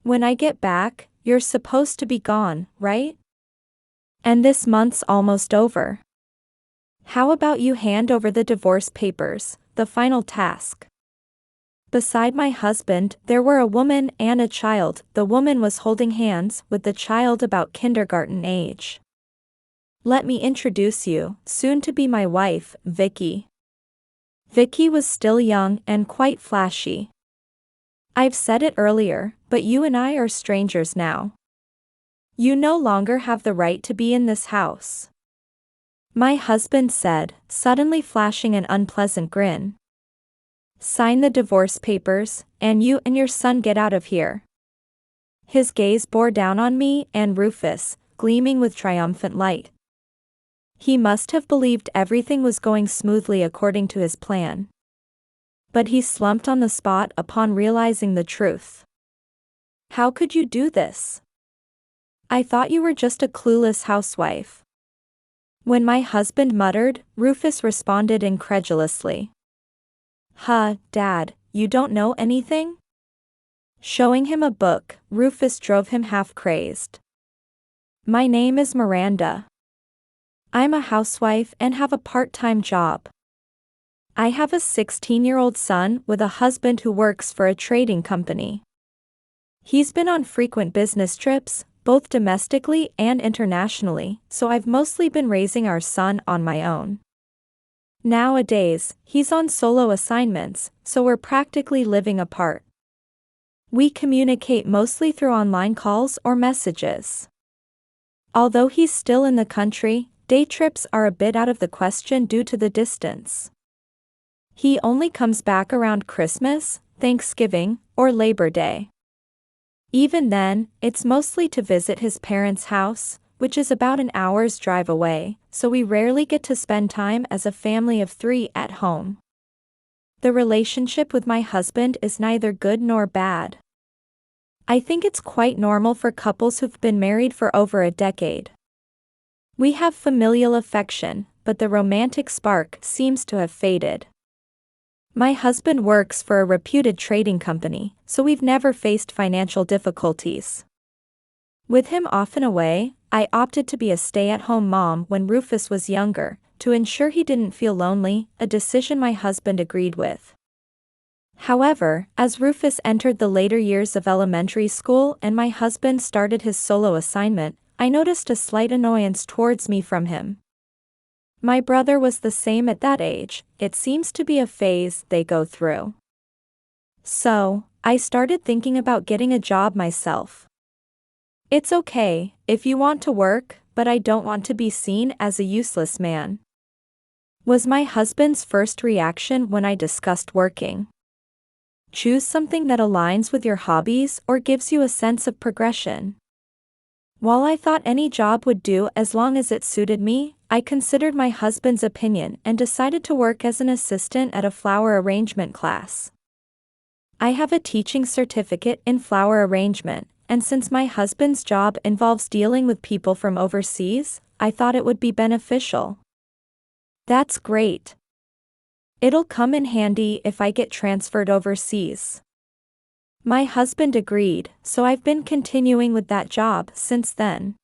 When I get back, you're supposed to be gone, right? And this month's almost over. How about you hand over the divorce papers, the final task? Beside my husband, there were a woman and a child. The woman was holding hands with the child about kindergarten age. Let me introduce you, soon to be my wife, Vicki. Vicki was still young and quite flashy. I've said it earlier, but you and I are strangers now. You no longer have the right to be in this house. My husband said, suddenly flashing an unpleasant grin. Sign the divorce papers, and you and your son get out of here. His gaze bore down on me and Rufus, gleaming with triumphant light. He must have believed everything was going smoothly according to his plan. But he slumped on the spot upon realizing the truth. How could you do this? I thought you were just a clueless housewife. When my husband muttered, Rufus responded incredulously. Huh, Dad, you don't know anything? Showing him a book, Rufus drove him half-crazed. My name is Miranda. I'm a housewife and have a part-time job. I have a 16-year-old son with a husband who works for a trading company. He's been on frequent business trips, both domestically and internationally, so I've mostly been raising our son on my own. Nowadays, he's on solo assignments, so we're practically living apart. We communicate mostly through online calls or messages. Although he's still in the country, day trips are a bit out of the question due to the distance. He only comes back around Christmas, Thanksgiving, or Labor Day. Even then, it's mostly to visit his parents' house, which is about an hour's drive away, so we rarely get to spend time as a family of 3 at home. The relationship with my husband is neither good nor bad. I think it's quite normal for couples who've been married for over a decade. We have familial affection, but the romantic spark seems to have faded. My husband works for a reputed trading company, so we've never faced financial difficulties. With him often away, I opted to be a stay-at-home mom when Rufus was younger, to ensure he didn't feel lonely, a decision my husband agreed with. However, as Rufus entered the later years of elementary school and my husband started his solo assignment, I noticed a slight annoyance towards me from him. My brother was the same at that age, it seems to be a phase they go through. So, I started thinking about getting a job myself. It's okay, if you want to work, but I don't want to be seen as a useless man, was my husband's first reaction when I discussed working. Choose something that aligns with your hobbies or gives you a sense of progression. While I thought any job would do as long as it suited me, I considered my husband's opinion and decided to work as an assistant at a flower arrangement class. I have a teaching certificate in flower arrangement, and since my husband's job involves dealing with people from overseas, I thought it would be beneficial. That's great. It'll come in handy if I get transferred overseas. My husband agreed, so I've been continuing with that job since then.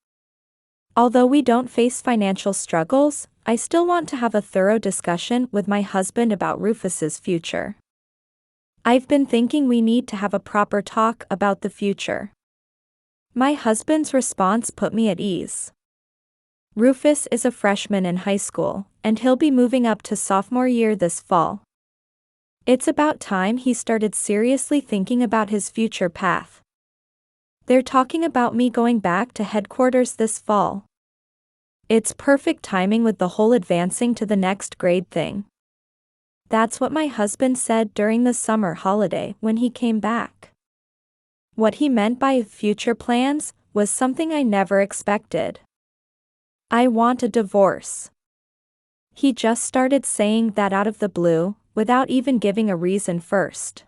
Although we don't face financial struggles, I still want to have a thorough discussion with my husband about Rufus's future. I've been thinking we need to have a proper talk about the future. My husband's response put me at ease. Rufus is a freshman in high school, and he'll be moving up to sophomore year this fall. It's about time he started seriously thinking about his future path. They're talking about me going back to headquarters this fall. It's perfect timing with the whole advancing to the next grade thing. That's what my husband said during the summer holiday when he came back. What he meant by future plans was something I never expected. I want a divorce. He just started saying that out of the blue, without even giving a reason first.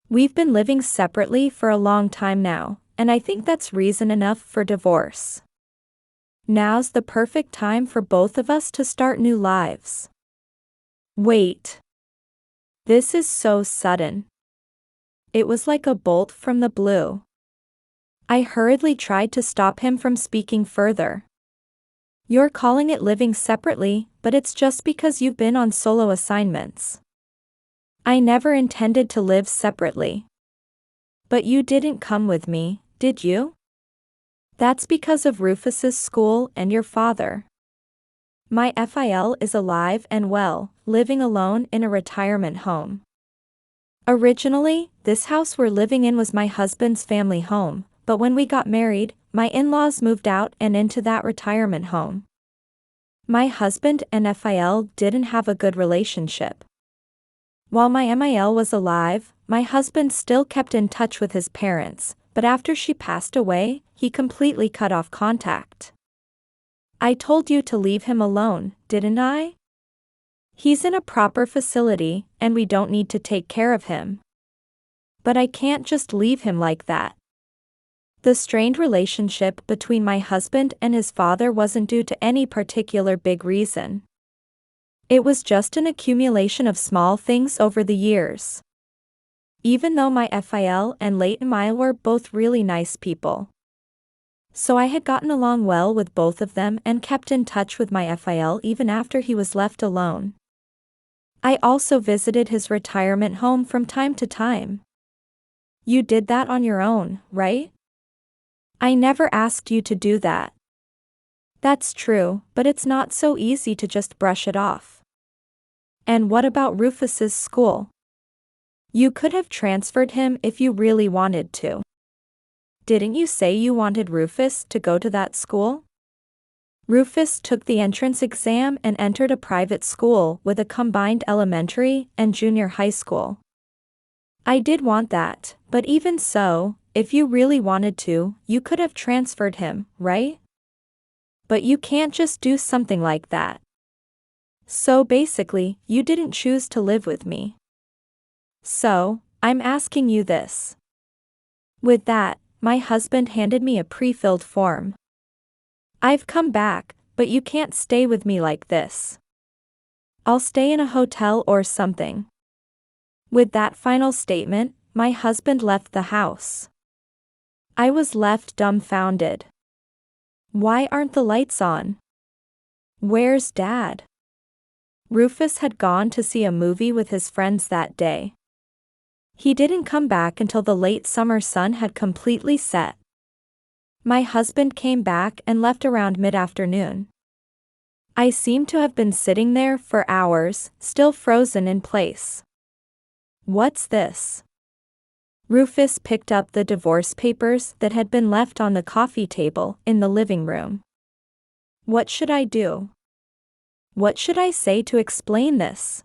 We've been living separately for a long time now, and I think that's reason enough for divorce. Now's the perfect time for both of us to start new lives. Wait. This is so sudden. It was like a bolt from the blue. I hurriedly tried to stop him from speaking further. You're calling it living separately, but it's just because you've been on solo assignments. I never intended to live separately. But you didn't come with me, did you? That's because of Rufus's school and your father. My FIL is alive and well, living alone in a retirement home. Originally, this house we're living in was my husband's family home, but when we got married, my in-laws moved out and into that retirement home. My husband and FIL didn't have a good relationship. While my MIL was alive, my husband still kept in touch with his parents, but after she passed away, he completely cut off contact. I told you to leave him alone, didn't I? He's in a proper facility, and we don't need to take care of him. But I can't just leave him like that. The strained relationship between my husband and his father wasn't due to any particular big reason. It was just an accumulation of small things over the years. Even though my FIL and late MIL were both really nice people. So I had gotten along well with both of them and kept in touch with my FIL even after he was left alone. I also visited his retirement home from time to time. You did that on your own, right? I never asked you to do that. That's true, but it's not so easy to just brush it off. And what about Rufus's school? You could have transferred him if you really wanted to. Didn't you say you wanted Rufus to go to that school? Rufus took the entrance exam and entered a private school with a combined elementary and junior high school. I did want that, but even so, if you really wanted to, you could have transferred him, right? But you can't just do something like that. So basically, you didn't choose to live with me. So, I'm asking you this. With that, my husband handed me a pre-filled form. I've come back, but you can't stay with me like this. I'll stay in a hotel or something. With that final statement, my husband left the house. I was left dumbfounded. Why aren't the lights on? Where's Dad? Rufus had gone to see a movie with his friends that day. He didn't come back until the late summer sun had completely set. My husband came back and left around mid-afternoon. I seemed to have been sitting there for hours, still frozen in place. What's this? Rufus picked up the divorce papers that had been left on the coffee table in the living room. What should I do? What should I say to explain this?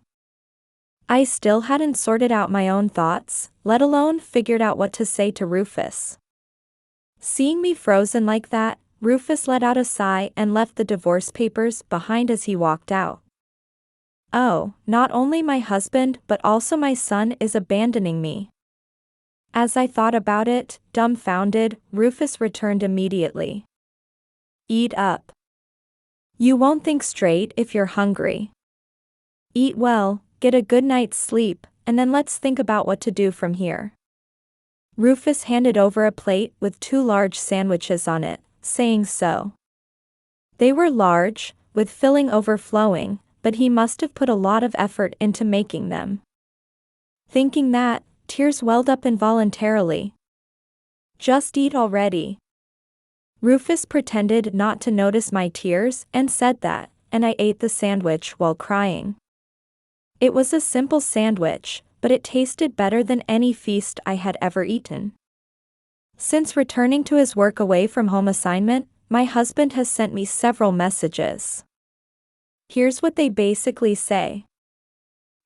I still hadn't sorted out my own thoughts, let alone figured out what to say to Rufus. Seeing me frozen like that, Rufus let out a sigh and left the divorce papers behind as he walked out. Oh, not only my husband but also my son is abandoning me. As I thought about it, dumbfounded, Rufus returned immediately. Eat up. You won't think straight if you're hungry. Eat well, get a good night's sleep, and then let's think about what to do from here. Rufus handed over a plate with 2 large sandwiches on it, saying so. They were large, with filling overflowing, but he must have put a lot of effort into making them. Thinking that, tears welled up involuntarily. Just eat already. Rufus pretended not to notice my tears and said that, and I ate the sandwich while crying. It was a simple sandwich, but it tasted better than any feast I had ever eaten. Since returning to his work away from home assignment, my husband has sent me several messages. Here's what they basically say.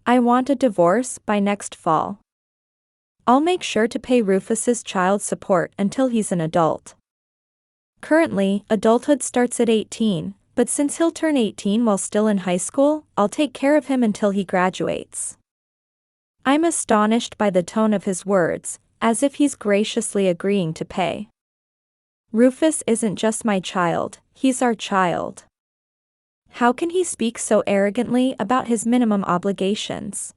I want a divorce by next fall. I'll make sure to pay Rufus's child support until he's an adult. Currently, adulthood starts at 18, but since he'll turn 18 while still in high school, I'll take care of him until he graduates. I'm astonished by the tone of his words, as if he's graciously agreeing to pay. Rufus isn't just my child, he's our child. How can he speak so arrogantly about his minimum obligations?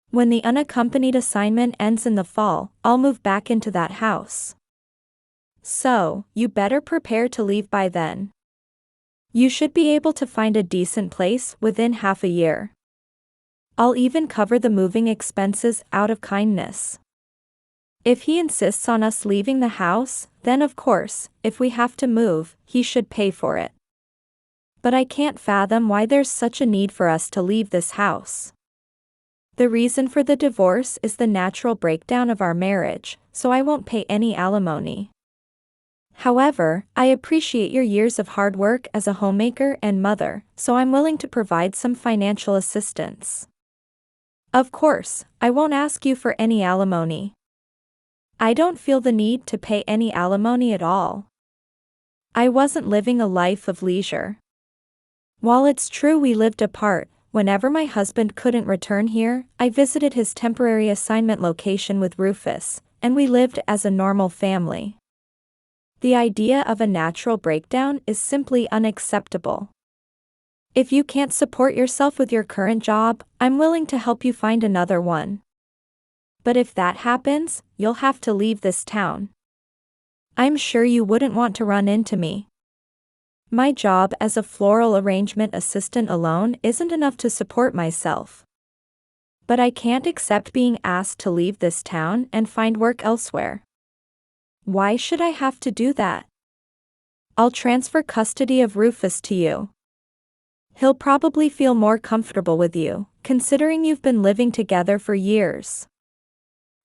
When the unaccompanied assignment ends in the fall, I'll move back into that house. So, you better prepare to leave by then. You should be able to find a decent place within half a year. I'll even cover the moving expenses out of kindness. If he insists on us leaving the house, then of course, if we have to move, he should pay for it. But I can't fathom why there's such a need for us to leave this house. The reason for the divorce is the natural breakdown of our marriage, so I won't pay any alimony. However, I appreciate your years of hard work as a homemaker and mother, so I'm willing to provide some financial assistance. Of course, I won't ask you for any alimony. I don't feel the need to pay any alimony at all. I wasn't living a life of leisure. While it's true we lived apart, whenever my husband couldn't return here, I visited his temporary assignment location with Rufus, and we lived as a normal family. The idea of a natural breakdown is simply unacceptable. If you can't support yourself with your current job, I'm willing to help you find another one. But if that happens, you'll have to leave this town. I'm sure you wouldn't want to run into me. My job as a floral arrangement assistant alone isn't enough to support myself. But I can't accept being asked to leave this town and find work elsewhere. Why should I have to do that? I'll transfer custody of Rufus to you. He'll probably feel more comfortable with you, considering you've been living together for years.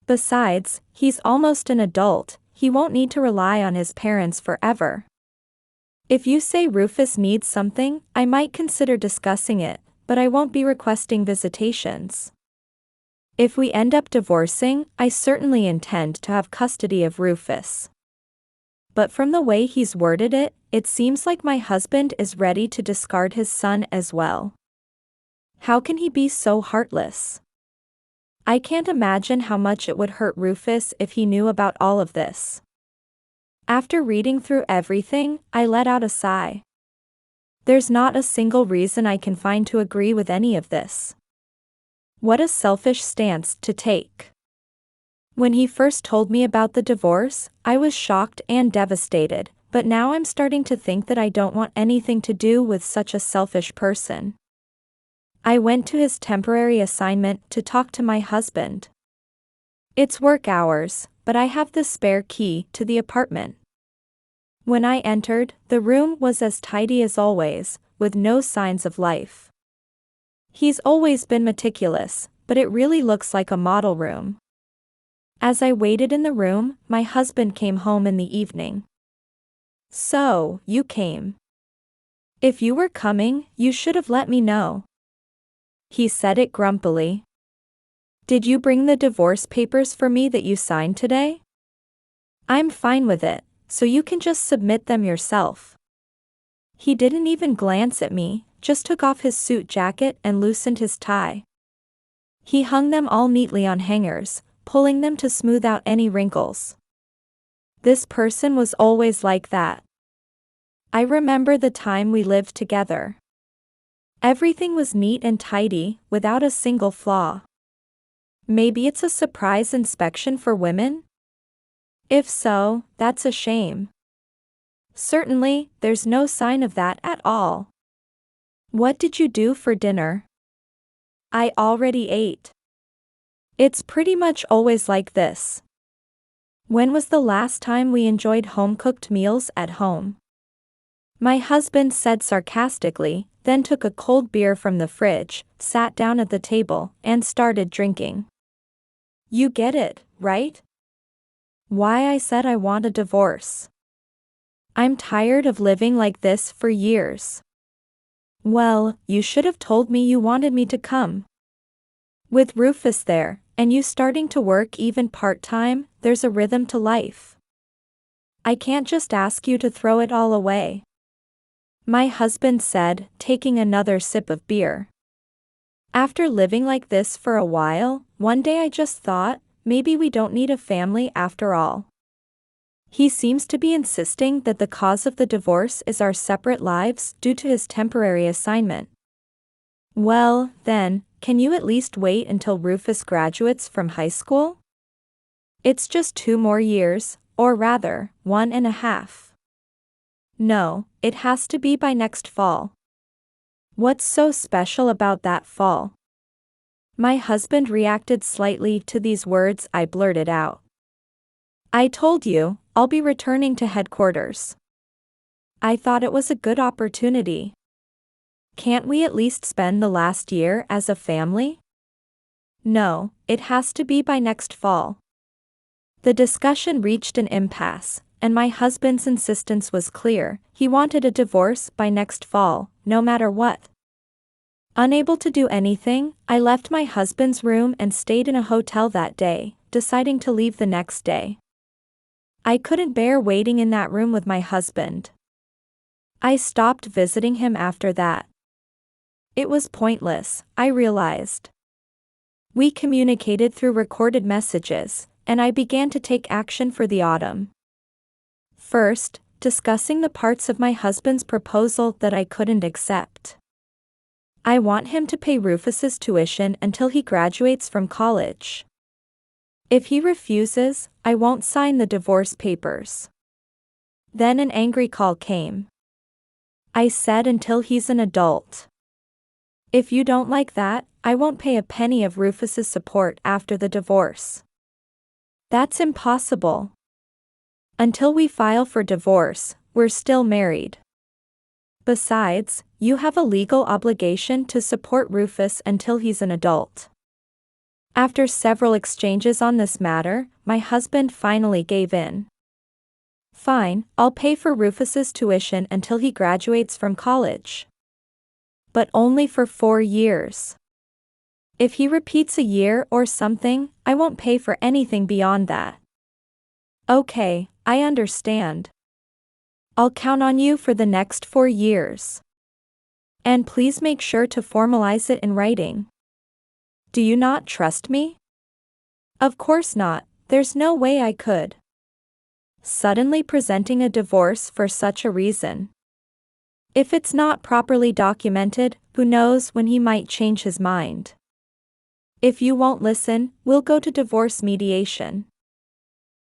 Besides, he's almost an adult, he won't need to rely on his parents forever. If you say Rufus needs something, I might consider discussing it, but I won't be requesting visitations. If we end up divorcing, I certainly intend to have custody of Rufus. But from the way he's worded it, it seems like my husband is ready to discard his son as well. How can he be so heartless? I can't imagine how much it would hurt Rufus if he knew about all of this. After reading through everything, I let out a sigh. There's not a single reason I can find to agree with any of this. What a selfish stance to take. When he first told me about the divorce, I was shocked and devastated, but now I'm starting to think that I don't want anything to do with such a selfish person. I went to his temporary assignment to talk to my husband. It's work hours, but I have the spare key to the apartment. When I entered, the room was as tidy as always, with no signs of life. He's always been meticulous, but it really looks like a model room. As I waited in the room, my husband came home in the evening. So, you came. If you were coming, you should have let me know. He said it grumpily. Did you bring the divorce papers for me that you signed today? I'm fine with it, so you can just submit them yourself. He didn't even glance at me, just took off his suit jacket and loosened his tie. He hung them all neatly on hangers, pulling them to smooth out any wrinkles. This person was always like that. I remember the time we lived together. Everything was neat and tidy, without a single flaw. Maybe it's a surprise inspection for women? If so, that's a shame. Certainly, there's no sign of that at all. What did you do for dinner? I already ate. It's pretty much always like this. When was the last time we enjoyed home-cooked meals at home? My husband said sarcastically, then took a cold beer from the fridge, sat down at the table, and started drinking. You get it, right? Why I said I want a divorce. I'm tired of living like this for years. Well, you should have told me you wanted me to come. With Rufus there, and you starting to work even part-time, there's a rhythm to life. I can't just ask you to throw it all away. My husband said, taking another sip of beer. After living like this for a while, one day I just thought, maybe we don't need a family after all. He seems to be insisting that the cause of the divorce is our separate lives due to his temporary assignment. Well, then, can you at least wait until Rufus graduates from high school? It's just 2 more years, or rather, 1.5. No, it has to be by next fall. What's so special about that fall? My husband reacted slightly to these words I blurted out. I told you, I'll be returning to headquarters. I thought it was a good opportunity. Can't we at least spend the last year as a family? No, it has to be by next fall. The discussion reached an impasse, and my husband's insistence was clear. He wanted a divorce by next fall, no matter what. Unable to do anything, I left my husband's room and stayed in a hotel that day, deciding to leave the next day. I couldn't bear waiting in that room with my husband. I stopped visiting him after that. It was pointless, I realized. We communicated through recorded messages, and I began to take action for the autumn. First, discussing the parts of my husband's proposal that I couldn't accept. I want him to pay Rufus's tuition until he graduates from college. If he refuses, I won't sign the divorce papers. Then an angry call came. I said until he's an adult. If you don't like that, I won't pay a penny of Rufus's support after the divorce. That's impossible. Until we file for divorce, we're still married. Besides, you have a legal obligation to support Rufus until he's an adult. After several exchanges on this matter, my husband finally gave in. Fine, I'll pay for Rufus's tuition until he graduates from college. But only for 4 years. If he repeats a year or something, I won't pay for anything beyond that. Okay, I understand. I'll count on you for the next 4 years. And please make sure to formalize it in writing. Do you not trust me? Of course not, there's no way I could. Suddenly presenting a divorce for such a reason. If it's not properly documented, who knows when he might change his mind. If you won't listen, we'll go to divorce mediation.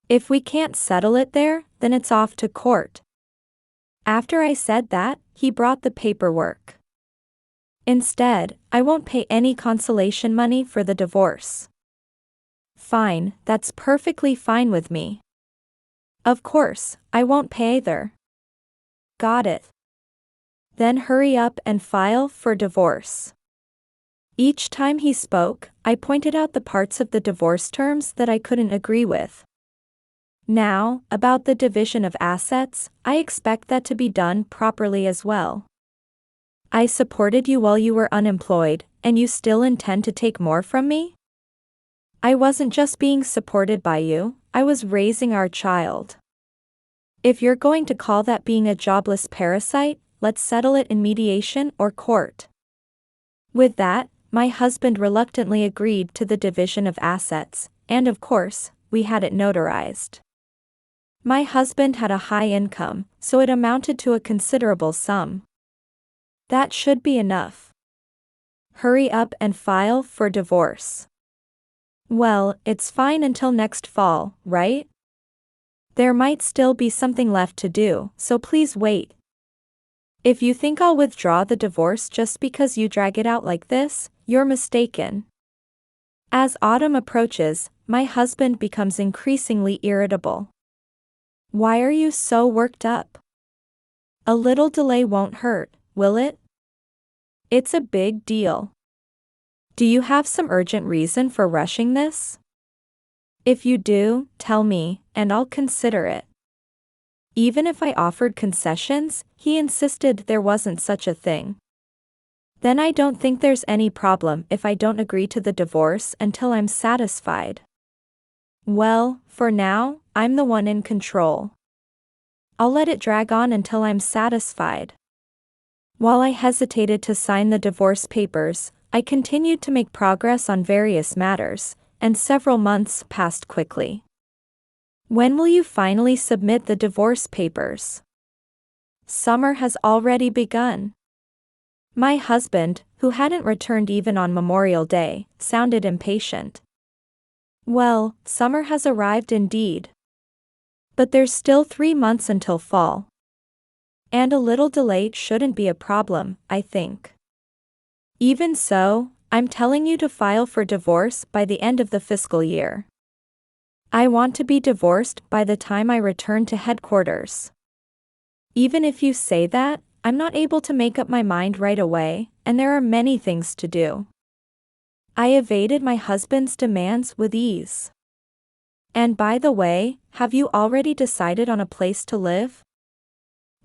If we can't settle it there, then it's off to court. After I said that, he brought the paperwork. Instead, I won't pay any consolation money for the divorce. Fine, that's perfectly fine with me. Of course, I won't pay either. Got it. Then hurry up and file for divorce. Each time he spoke, I pointed out the parts of the divorce terms that I couldn't agree with. Now, about the division of assets, I expect that to be done properly as well. I supported you while you were unemployed, and you still intend to take more from me? I wasn't just being supported by you, I was raising our child. If you're going to call that being a jobless parasite, let's settle it in mediation or court. With that, my husband reluctantly agreed to the division of assets, and of course, we had it notarized. My husband had a high income, so it amounted to a considerable sum. That should be enough. Hurry up and file for divorce. Well, it's fine until next fall, right? There might still be something left to do, so please wait. If you think I'll withdraw the divorce just because you drag it out like this, you're mistaken. As autumn approaches, my husband becomes increasingly irritable. Why are you so worked up? A little delay won't hurt, will it? It's a big deal. Do you have some urgent reason for rushing this? If you do, tell me, and I'll consider it. Even if I offered concessions, he insisted there wasn't such a thing. Then I don't think there's any problem if I don't agree to the divorce until I'm satisfied. Well, for now, I'm the one in control. I'll let it drag on until I'm satisfied. While I hesitated to sign the divorce papers, I continued to make progress on various matters, and several months passed quickly. When will you finally submit the divorce papers? Summer has already begun. My husband, who hadn't returned even on Memorial Day, sounded impatient. Well, summer has arrived indeed. But there's still 3 months until fall. And a little delay shouldn't be a problem, I think. Even so, I'm telling you to file for divorce by the end of the fiscal year. I want to be divorced by the time I return to headquarters. Even if you say that, I'm not able to make up my mind right away, and there are many things to do. I evaded my husband's demands with ease. And by the way, have you already decided on a place to live?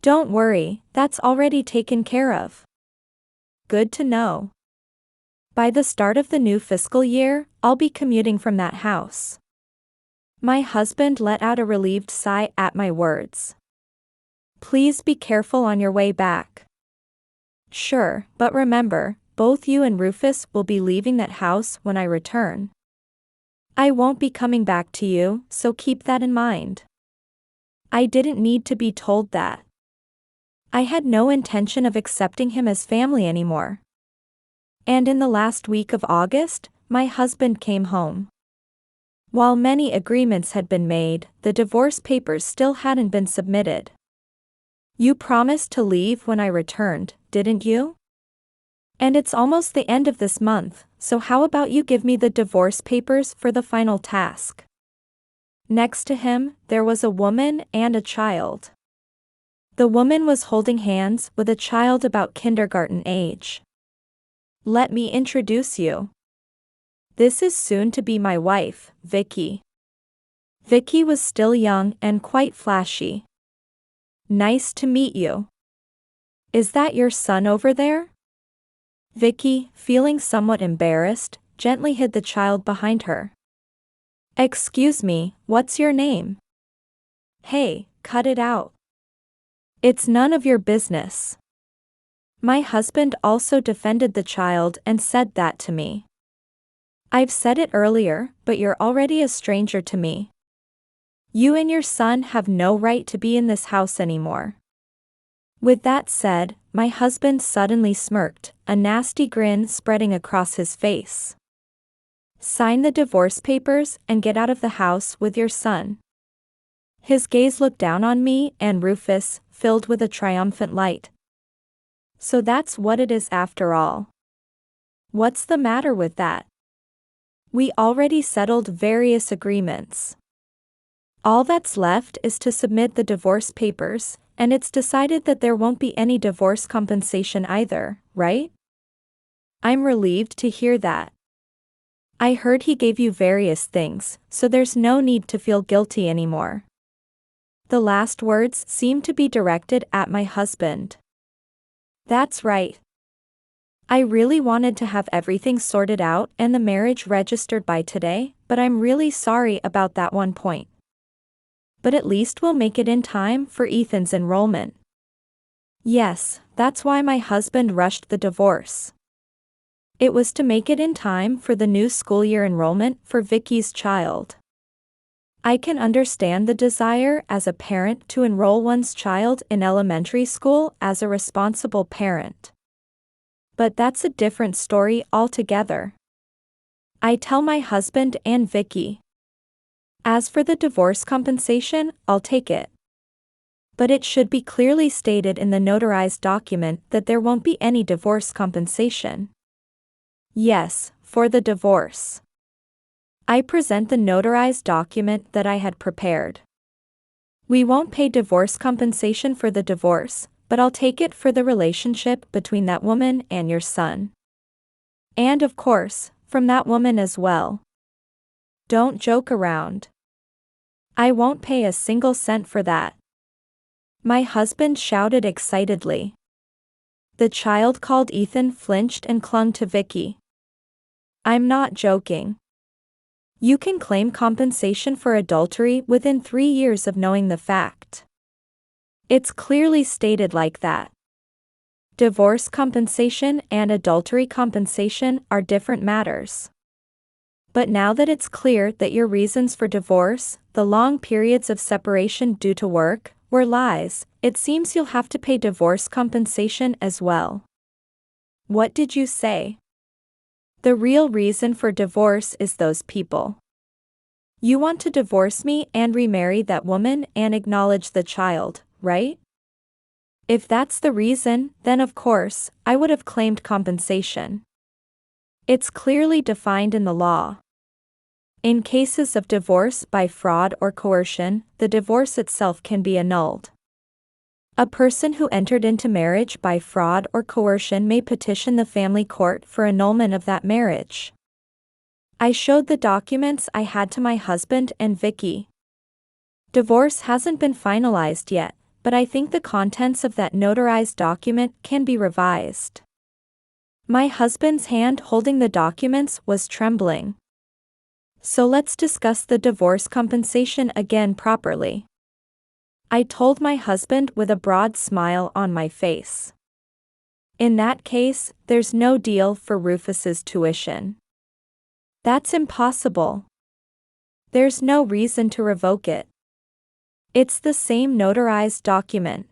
Don't worry, that's already taken care of. Good to know. By the start of the new fiscal year, I'll be commuting from that house. My husband let out a relieved sigh at my words. Please be careful on your way back. Sure, but remember, both you and Rufus will be leaving that house when I return. I won't be coming back to you, so keep that in mind. I didn't need to be told that. I had no intention of accepting him as family anymore. And in the last week of August, my husband came home. While many agreements had been made, the divorce papers still hadn't been submitted. You promised to leave when I returned, didn't you? And it's almost the end of this month, so how about you give me the divorce papers for the final task? Next to him, there was a woman and a child. The woman was holding hands with a child about kindergarten age. Let me introduce you. This is soon to be my wife, Vicki. Vicki was still young and quite flashy. Nice to meet you. Is that your son over there? Vicki, feeling somewhat embarrassed, gently hid the child behind her. Excuse me, what's your name? Hey, cut it out. It's none of your business. My husband also defended the child and said that to me. I've said it earlier, but you're already a stranger to me. You and your son have no right to be in this house anymore. With that said, my husband suddenly smirked, a nasty grin spreading across his face. Sign the divorce papers and get out of the house with your son. His gaze looked down on me and Rufus, filled with a triumphant light. So that's what it is after all. What's the matter with that? We already settled various agreements. All that's left is to submit the divorce papers, and it's decided that there won't be any divorce compensation either, right? I'm relieved to hear that. I heard he gave you various things, so there's no need to feel guilty anymore. The last words seemed to be directed at my husband. That's right. I really wanted to have everything sorted out and the marriage registered by today, but I'm really sorry about that one point. But at least we'll make it in time for Ethan's enrollment. Yes, that's why my husband rushed the divorce. It was to make it in time for the new school year enrollment for Vicky's child. I can understand the desire as a parent to enroll one's child in elementary school as a responsible parent. But that's a different story altogether. I tell my husband and Vicki. As for the divorce compensation, I'll take it. But it should be clearly stated in the notarized document that there won't be any divorce compensation. Yes, for the divorce. I present the notarized document that I had prepared. We won't pay divorce compensation for the divorce, but I'll take it for the relationship between that woman and your son. And of course, from that woman as well. Don't joke around. I won't pay a single cent for that. My husband shouted excitedly. The child called Ethan flinched and clung to Vicki. I'm not joking. You can claim compensation for adultery within 3 years of knowing the fact. It's clearly stated like that. Divorce compensation and adultery compensation are different matters. But now that it's clear that your reasons for divorce, the long periods of separation due to work, were lies, it seems you'll have to pay divorce compensation as well. What did you say? The real reason for divorce is those people. You want to divorce me and remarry that woman and acknowledge the child, right? If that's the reason, then of course, I would have claimed compensation. It's clearly defined in the law. In cases of divorce by fraud or coercion, the divorce itself can be annulled. A person who entered into marriage by fraud or coercion may petition the family court for annulment of that marriage. I showed the documents I had to my husband and Vicki. Divorce hasn't been finalized yet, but I think the contents of that notarized document can be revised. My husband's hand holding the documents was trembling. So let's discuss the divorce compensation again properly. I told my husband with a broad smile on my face. In that case, there's no deal for Rufus's tuition. That's impossible. There's no reason to revoke it. It's the same notarized document.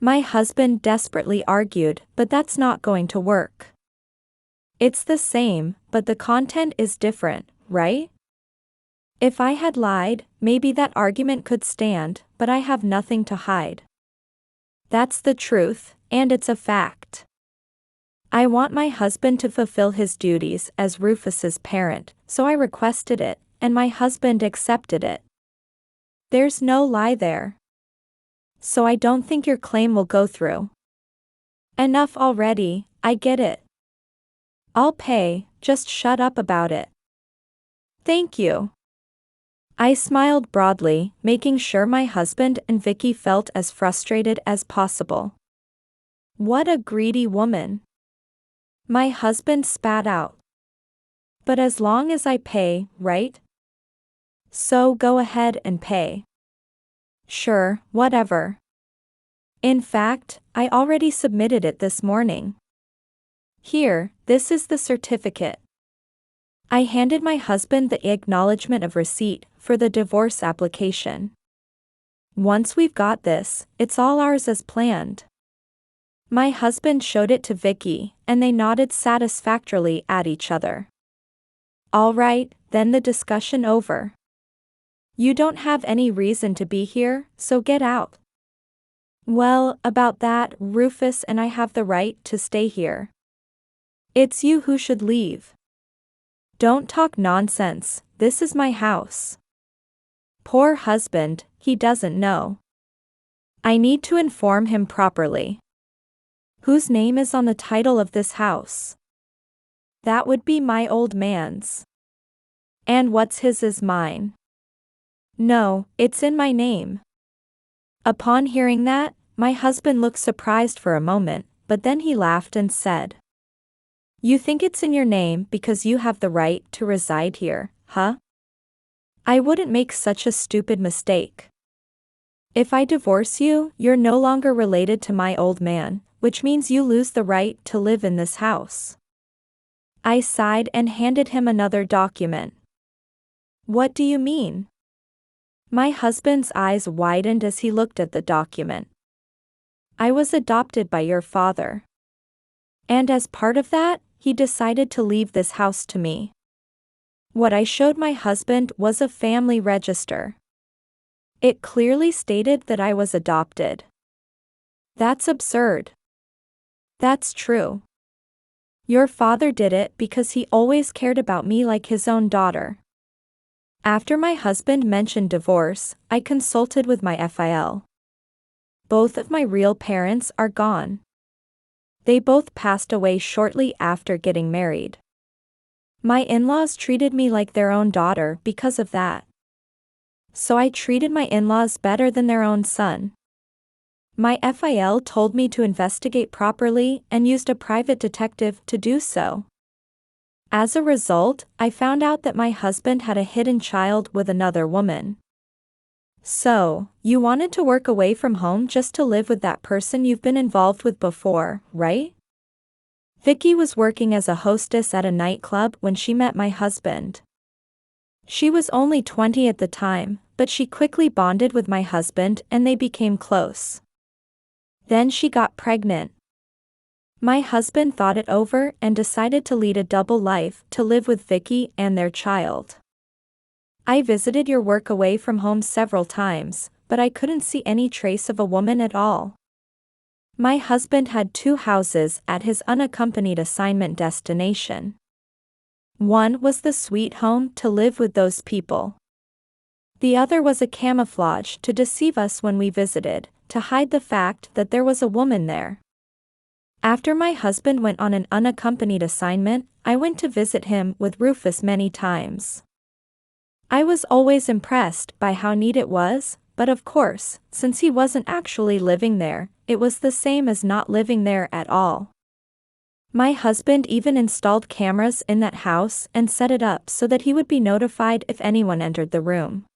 My husband desperately argued, but that's not going to work. It's the same, but the content is different, right? If I had lied, maybe that argument could stand, but I have nothing to hide. That's the truth, and it's a fact. I want my husband to fulfill his duties as Rufus's parent, so I requested it, and my husband accepted it. There's no lie there. So I don't think your claim will go through. Enough already, I get it. I'll pay, just shut up about it. Thank you. I smiled broadly, making sure my husband and Vicki felt as frustrated as possible. What a greedy woman. My husband spat out. But as long as I pay, right? So go ahead and pay. Sure, whatever. In fact, I already submitted it this morning. Here, this is the certificate. I handed my husband the acknowledgement of receipt for the divorce application. Once we've got this, it's all ours as planned. My husband showed it to Vicki, and they nodded satisfactorily at each other. All right, then the discussion over. You don't have any reason to be here, so get out. Well, about that, Rufus and I have the right to stay here. It's you who should leave. Don't talk nonsense, this is my house. Poor husband, he doesn't know. I need to inform him properly. Whose name is on the title of this house? That would be my old man's. And what's his is mine. No, it's in my name. Upon hearing that, my husband looked surprised for a moment, but then he laughed and said, You think it's in your name because you have the right to reside here, huh? I wouldn't make such a stupid mistake. If I divorce you, you're no longer related to my old man, which means you lose the right to live in this house. I sighed and handed him another document. What do you mean? My husband's eyes widened as he looked at the document. I was adopted by your father. And as part of that, he decided to leave this house to me. What I showed my husband was a family register. It clearly stated that I was adopted. That's absurd. That's true. Your father did it because he always cared about me like his own daughter. After my husband mentioned divorce, I consulted with my FIL. Both of my real parents are gone. They both passed away shortly after getting married. My in-laws treated me like their own daughter because of that. So I treated my in-laws better than their own son. My FIL told me to investigate properly and used a private detective to do so. As a result, I found out that my husband had a hidden child with another woman. So, you wanted to work away from home just to live with that person you've been involved with before, right? Vicki was working as a hostess at a nightclub when she met my husband. She was only 20 at the time, but she quickly bonded with my husband and they became close. Then she got pregnant. My husband thought it over and decided to lead a double life to live with Vicki and their child. I visited your work away from home several times, but I couldn't see any trace of a woman at all. My husband had 2 houses at his unaccompanied assignment destination. One was the sweet home to live with those people. The other was a camouflage to deceive us when we visited, to hide the fact that there was a woman there. After my husband went on an unaccompanied assignment, I went to visit him with Rufus many times. I was always impressed by how neat it was, but of course, since he wasn't actually living there, it was the same as not living there at all. My husband even installed cameras in that house and set it up so that he would be notified if anyone entered the room.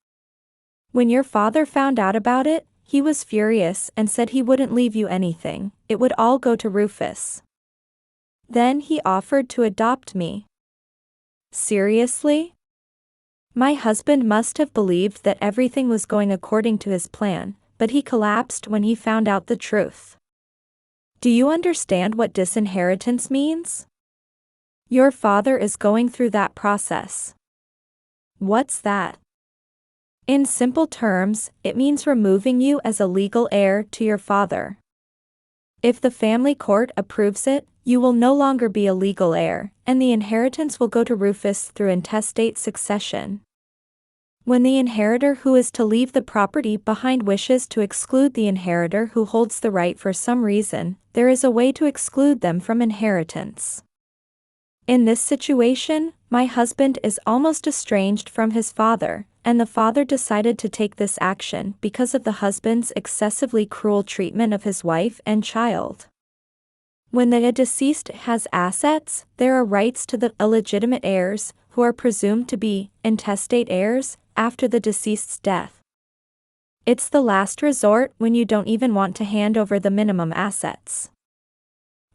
When your father found out about it, he was furious and said he wouldn't leave you anything, it would all go to Rufus. Then he offered to adopt me. Seriously? My husband must have believed that everything was going according to his plan, but he collapsed when he found out the truth. Do you understand what disinheritance means? Your father is going through that process. What's that? In simple terms, it means removing you as a legal heir to your father. If the family court approves it, you will no longer be a legal heir, and the inheritance will go to Rufus through intestate succession. When the inheritor who is to leave the property behind wishes to exclude the inheritor who holds the right for some reason, there is a way to exclude them from inheritance. In this situation, my husband is almost estranged from his father, and the father decided to take this action because of the husband's excessively cruel treatment of his wife and child. When the deceased has assets, there are rights to the illegitimate heirs, who are presumed to be intestate heirs, after the deceased's death. It's the last resort when you don't even want to hand over the minimum assets.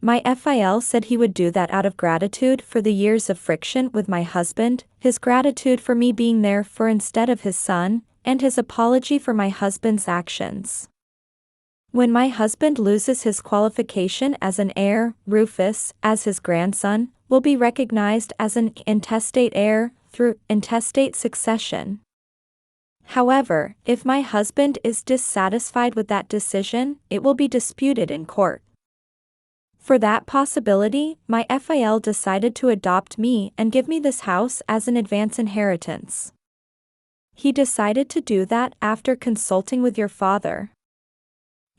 My FIL said he would do that out of gratitude for the years of friction with my husband, his gratitude for me being there for instead of his son, and his apology for my husband's actions. When my husband loses his qualification as an heir, Rufus, as his grandson, will be recognized as an intestate heir through intestate succession. However, if my husband is dissatisfied with that decision, it will be disputed in court. For that possibility, my FIL decided to adopt me and give me this house as an advance inheritance. He decided to do that after consulting with your father.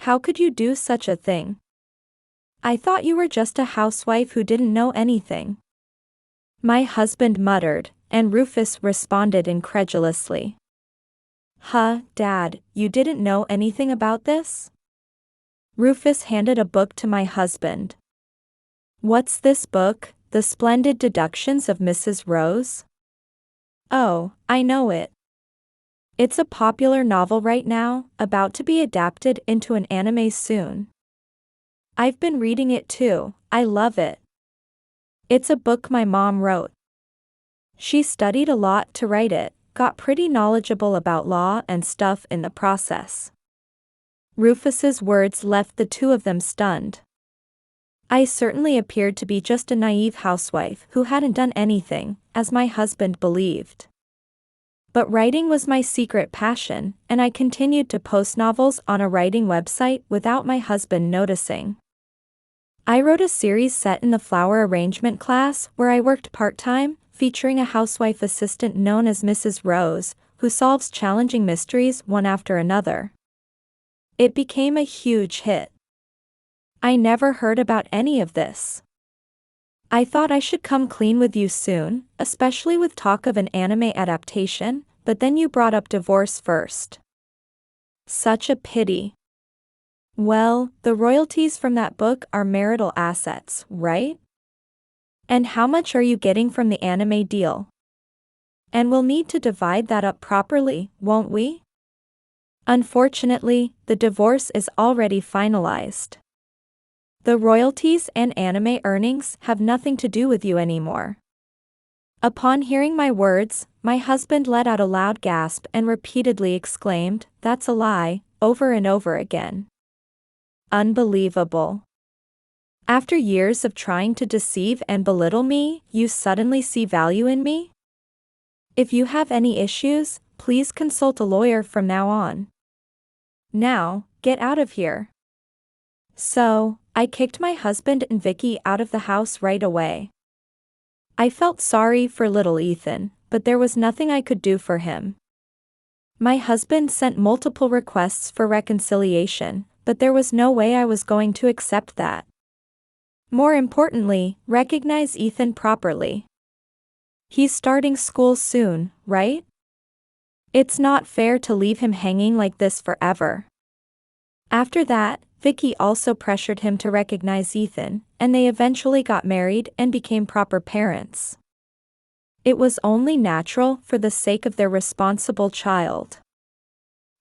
How could you do such a thing? I thought you were just a housewife who didn't know anything. My husband muttered, and Rufus responded incredulously. Huh, Dad, you didn't know anything about this? Rufus handed a book to my husband. What's this book, The Splendid Deductions of Mrs. Rose? Oh, I know it. It's a popular novel right now, about to be adapted into an anime soon. I've been reading it too, I love it. It's a book my mom wrote. She studied a lot to write it, got pretty knowledgeable about law and stuff in the process. Rufus's words left the two of them stunned. I certainly appeared to be just a naive housewife who hadn't done anything, as my husband believed. But writing was my secret passion, and I continued to post novels on a writing website without my husband noticing. I wrote a series set in the flower arrangement class where I worked part-time, featuring a housewife assistant known as Mrs. Rose, who solves challenging mysteries one after another. It became a huge hit. I never heard about any of this. I thought I should come clean with you soon, especially with talk of an anime adaptation, but then you brought up divorce first. Such a pity. Well, the royalties from that book are marital assets, right? And how much are you getting from the anime deal? And we'll need to divide that up properly, won't we? Unfortunately, the divorce is already finalized. The royalties and anime earnings have nothing to do with you anymore. Upon hearing my words, my husband let out a loud gasp and repeatedly exclaimed, "That's a lie," over and over again. Unbelievable. After years of trying to deceive and belittle me, you suddenly see value in me? If you have any issues, please consult a lawyer from now on. Now, get out of here. So, I kicked my husband and Vicki out of the house right away. I felt sorry for little Ethan, but there was nothing I could do for him. My husband sent multiple requests for reconciliation, but there was no way I was going to accept that. More importantly, recognize Ethan properly. He's starting school soon, right? It's not fair to leave him hanging like this forever. After that, Vicki also pressured him to recognize Ethan, and they eventually got married and became proper parents. It was only natural for the sake of their responsible child.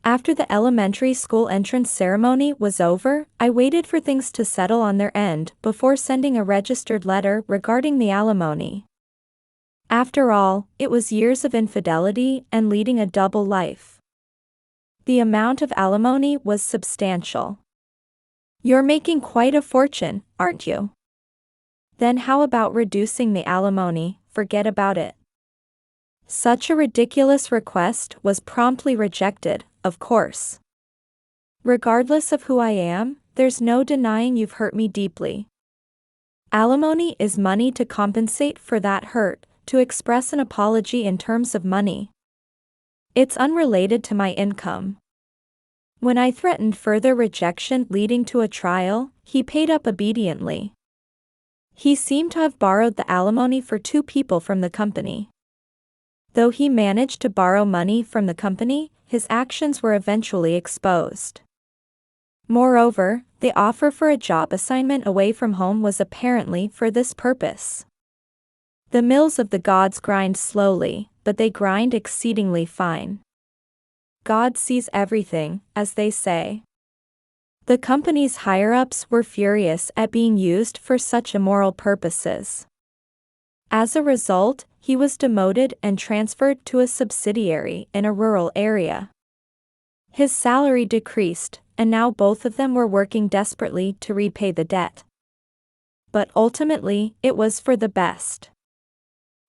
After the elementary school entrance ceremony was over, I waited for things to settle on their end before sending a registered letter regarding the alimony. After all, it was years of infidelity and leading a double life. The amount of alimony was substantial. You're making quite a fortune, aren't you? Then how about reducing the alimony? Forget about it. Such a ridiculous request was promptly rejected, of course. Regardless of who I am, there's no denying you've hurt me deeply. Alimony is money to compensate for that hurt, to express an apology in terms of money. It's unrelated to my income. When I threatened further rejection leading to a trial, he paid up obediently. He seemed to have borrowed the alimony for 2 people from the company. Though he managed to borrow money from the company, his actions were eventually exposed. Moreover, the offer for a job assignment away from home was apparently for this purpose. The mills of the gods grind slowly, but they grind exceedingly fine. God sees everything, as they say. The company's higher-ups were furious at being used for such immoral purposes. As a result, he was demoted and transferred to a subsidiary in a rural area. His salary decreased, and now both of them were working desperately to repay the debt. But ultimately, it was for the best.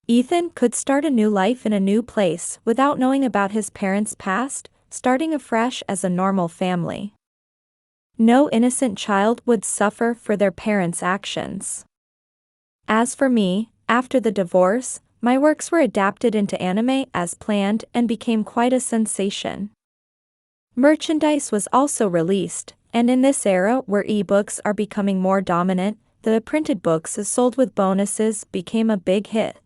Ethan could start a new life in a new place without knowing about his parents' past, starting afresh as a normal family. No innocent child would suffer for their parents' actions. As for me, after the divorce, my works were adapted into anime as planned and became quite a sensation. Merchandise was also released, and in this era where ebooks are becoming more dominant, the printed books sold with bonuses became a big hit.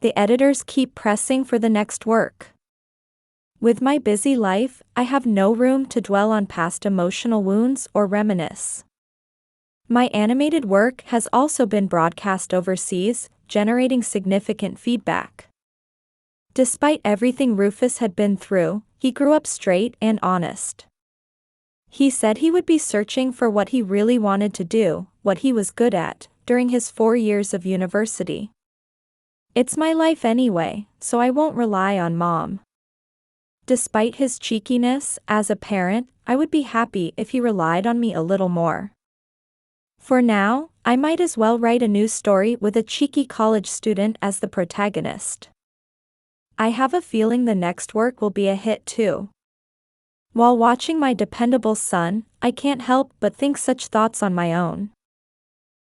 The editors keep pressing for the next work. With my busy life, I have no room to dwell on past emotional wounds or reminisce. My animated work has also been broadcast overseas, generating significant feedback. Despite everything Rufus had been through, he grew up straight and honest. He said he would be searching for what he really wanted to do, what he was good at, during his 4 years of university. It's my life anyway, so I won't rely on Mom. Despite his cheekiness, as a parent, I would be happy if he relied on me a little more. For now, I might as well write a new story with a cheeky college student as the protagonist. I have a feeling the next work will be a hit too. While watching my dependable son, I can't help but think such thoughts on my own.